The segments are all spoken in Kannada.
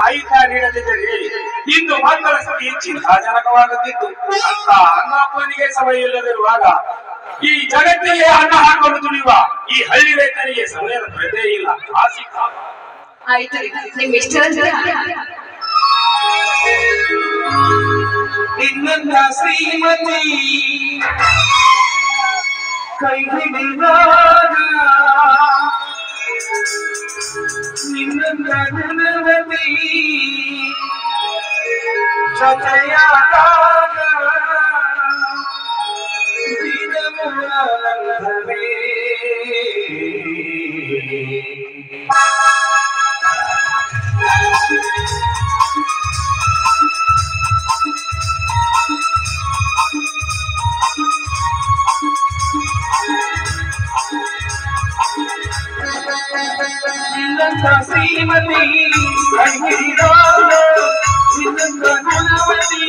ಆಯುಧ ನೀಡದಿದ್ದರೆ ಇಂದು ಮಕ್ಕಳ ಸ್ಥಿತಿ ಚಿಂತಾಜನಕವಾಗುತ್ತಿತ್ತು ಅಂತ ಅನ್ನಪ್ಪನಿಗೆ ಸಮಯ ಇಲ್ಲದಿರುವಾಗ ಈ ಜಗತ್ತಿಗೆ ಅನ್ನ ಹಾಕಲು ದುಡಿಯುವ ಈ ಹಳ್ಳಿ ರೈತನಿಗೆ ಸಮಯದ ಕೊರತೆ ಇಲ್ಲ. ಆಯ್ತು ನಿಮ್ ಇಷ್ಟ ನಿನ್ನಂತ ಶ್ರೀಮತಿ ಕೈ ಹಿಡಿದಾಗ ನಿನ್ನಂತ ಗುಣವತಿ ಜೊತೆಯಾದಾಗ ದಿನಮೂಲವೇ ಶ್ರೀಮತಿ ಗುಣವತಿ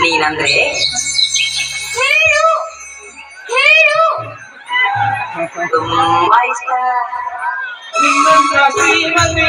ನೀನಂದ್ರೆ ತುಂಬಾ ಇಷ್ಟ. ನಿನ್ನಂತ ಶ್ರೀಮತಿ